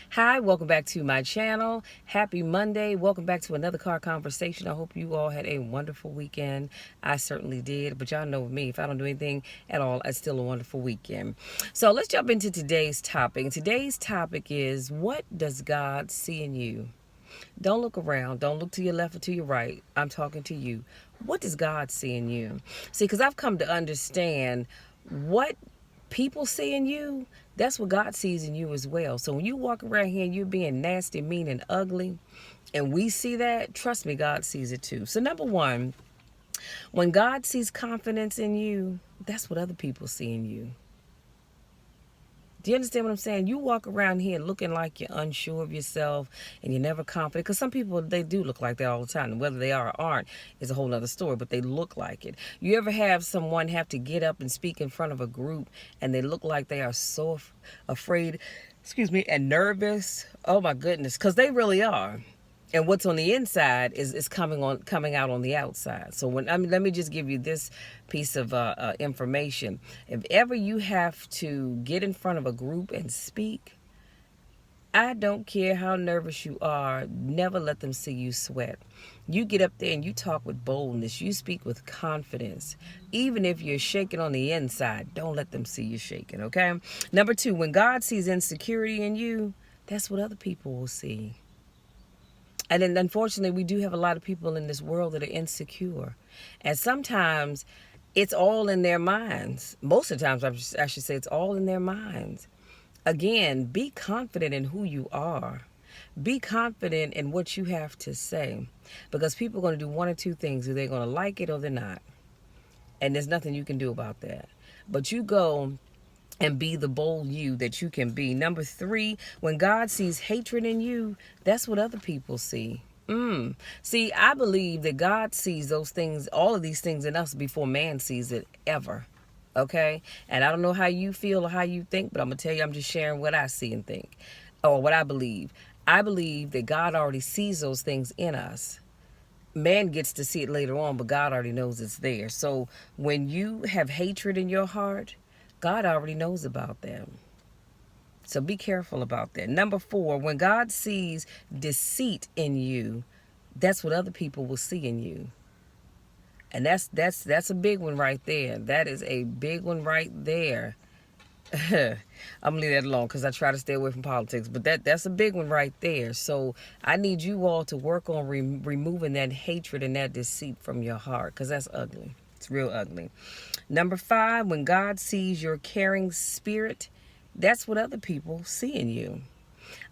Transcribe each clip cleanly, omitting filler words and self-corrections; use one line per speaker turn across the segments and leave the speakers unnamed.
Hi, welcome back to my channel. Happy Monday. Welcome back to another car conversation. I hope you all had a wonderful weekend. I certainly did, but y'all know me. If I don't do anything at all, it's still a wonderful weekend. So let's jump into today's topic. Today's topic is, what does God see in you? Don't look around. Don't look to your left or to your right. I'm talking to you. What does God see in you? See, because I've come to understand what people see in you, that's what God sees in you as well. So when you walk around here and you're being nasty, mean, and ugly, and we see that, trust me, God sees it too. So number one, when God sees confidence in you, that's what other people see in you. Do you understand what I'm saying? You walk around here looking like you're unsure of yourself and you're never confident. Because some people, they do look like that all the time. And whether they are or aren't is a whole other story, but they look like it. You ever have someone have to get up and speak in front of a group and they look like they are so afraid, and nervous? Oh my goodness, because they really are. And what's on the inside is coming out on the outside. So let me just give you this piece of information. If ever you have to get in front of a group and speak, I don't care how nervous you are, never let them see you sweat. You get up there and you talk with boldness. You speak with confidence. Even if you're shaking on the inside, don't let them see you shaking, okay? Number two, when God sees insecurity in you, that's what other people will see. And then unfortunately, we do have a lot of people in this world that are insecure. And sometimes it's all in their minds. Most of the times, I should say, it's all in their minds. Again, be confident in who you are. Be confident in what you have to say. Because people are going to do one or two things. Either they're going to like it or they're not. And there's nothing you can do about that. But you go and be the bold you that you can be. Number three, when God sees hatred in you, that's what other people see. See, I believe that God sees those things, all of these things in us before man sees it ever. Okay? And I don't know how you feel or how you think, but I'm going to tell you, I'm just sharing what I see and think, or what I believe. I believe that God already sees those things in us. Man gets to see it later on, but God already knows it's there. So when you have hatred in your heart, God already knows about them. So be careful about that. Number four, when God sees deceit in you, that's what other people will see in you. And that's a big one right there. That is a big one right there. I'm gonna leave that alone because I try to stay away from politics, but that's a big one right there. So I need you all to work on removing that hatred and that deceit from your heart, because that's ugly. It's real ugly. Number five, when God sees your caring spirit, that's what other people see in you.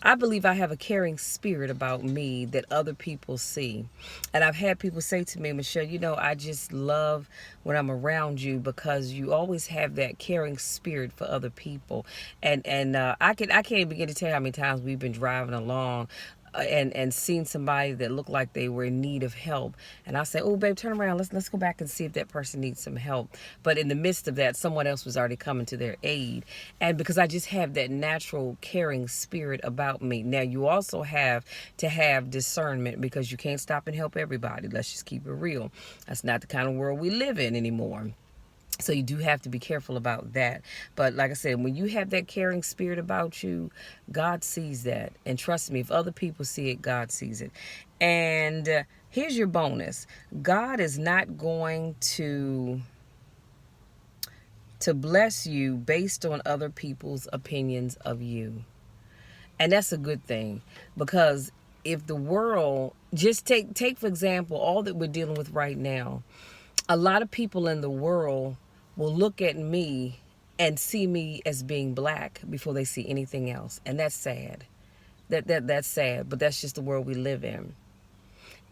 I believe I have a caring spirit about me that other people see. And I've had people say to me, Michelle, I just love when I'm around you because you always have that caring spirit for other people. And I can't even begin to tell you how many times we've been driving along and seen somebody that looked like they were in need of help, and I say, "Oh, babe, turn around. Let's go back and see if that person needs some help." But in the midst of that, someone else was already coming to their aid, and because I just have that natural caring spirit about me. Now, you also have to have discernment, because you can't stop and help everybody. Let's just keep it real. That's not the kind of world we live in anymore. So you do have to be careful about that. But like I said, when you have that caring spirit about you, God sees that. And trust me, if other people see it, God sees it. And here's your bonus. God is not going to bless you based on other people's opinions of you. And that's a good thing, because if the world, just take for example, all that we're dealing with right now, a lot of people in the world will look at me and see me as being black before they see anything else. And that's sad. That's sad, but that's just the world we live in.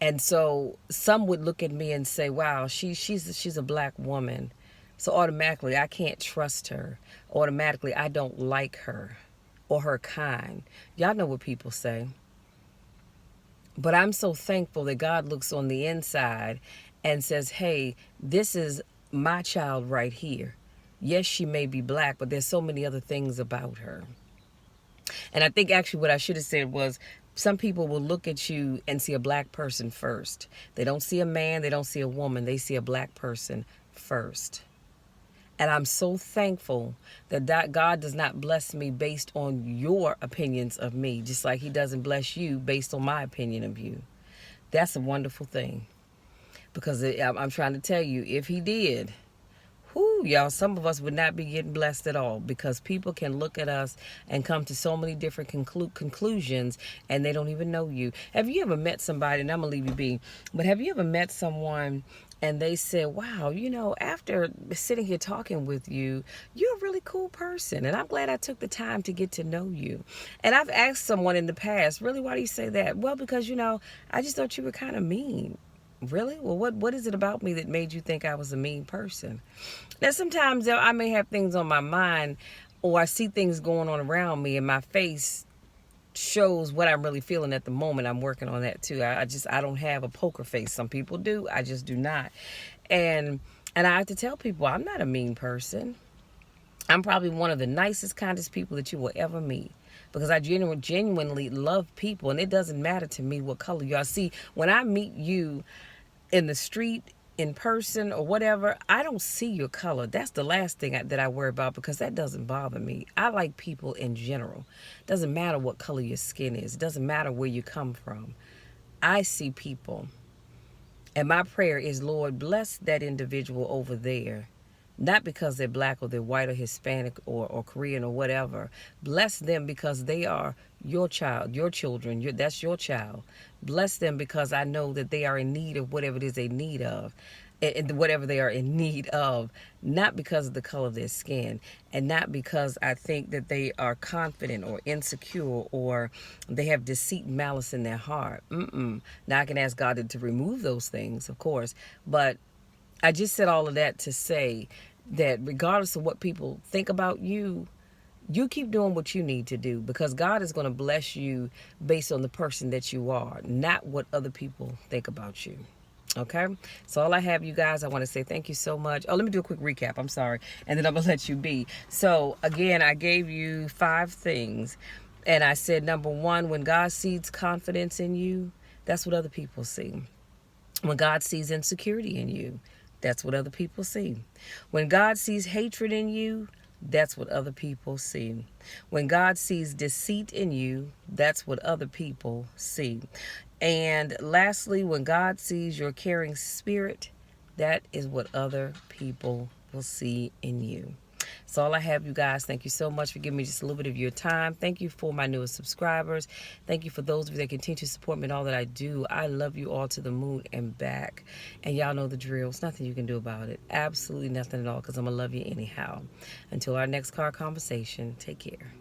And so some would look at me and say, wow, she's a black woman. So automatically I can't trust her. Automatically I don't like her or her kind. Y'all know what people say. But I'm so thankful that God looks on the inside and says, hey, this is my child right here. Yes, she may be black, but there's so many other things about her. And I think actually what I should have said was, some people will look at you and see a black person first. They don't see a man, they don't see a woman, they see a black person first. And I'm so thankful that God does not bless me based on your opinions of me, just like he doesn't bless you based on my opinion of you. That's a wonderful thing. Because I'm trying to tell you, if he did, whoo, y'all, some of us would not be getting blessed at all, because people can look at us and come to so many different conclusions, and they don't even know you. Have you ever met somebody, and I'm going to leave you be, but have you ever met someone and they said, wow, after sitting here talking with you, you're a really cool person, and I'm glad I took the time to get to know you. And I've asked someone in the past, really, why do you say that? Well, because, I just thought you were kind of mean. Really? Well, what is it about me that made you think I was a mean person? Now, sometimes I may have things on my mind, or I see things going on around me, and my face shows what I'm really feeling at the moment. I'm working on that too. I don't have a poker face. Some people do. I just do not. And I have to tell people I'm not a mean person. I'm probably one of the nicest, kindest people that you will ever meet, because I genuinely love people, and it doesn't matter to me what color you are. See, when I meet you in the street, in person, or whatever, I don't see your color. That's the last thing that I worry about, because that doesn't bother me. I like people in general. Doesn't matter what color your skin is. It doesn't matter where you come from. I see people. And my prayer is, Lord, bless that individual over there. Not because they're black or they're white or Hispanic or Korean or whatever. Bless them because they are your child, your children. That's your child. Bless them because I know that they are in need of whatever it is they need of. And whatever they are in need of, not because of the color of their skin, and not because I think that they are confident or insecure or they have deceit and malice in their heart. Now I can ask God to remove those things, of course, but I just said all of that to say that regardless of what people think about you, you keep doing what you need to do, because God is going to bless you based on the person that you are, not what other people think about you. Okay, so all I have, you guys, I want to say thank you so much. Oh, let me do a quick recap. I'm sorry, and then I'm gonna let you be. So again, I gave you 5 things, and I said, number 1, when God sees confidence in you, that's what other people see. When God sees insecurity in you, that's what other people see. When God sees hatred in you, that's what other people see. When God sees deceit in you, that's what other people see. And lastly, when God sees your caring spirit, that is what other people will see in you. So all I have, you guys. Thank you so much for giving me just a little bit of your time. Thank you for my newest subscribers. Thank you for those of you that continue to support me in all that I do. I love you all to the moon and back. And y'all know the drill. There's nothing you can do about it. Absolutely nothing at all, because I'm going to love you anyhow. Until our next car conversation, take care.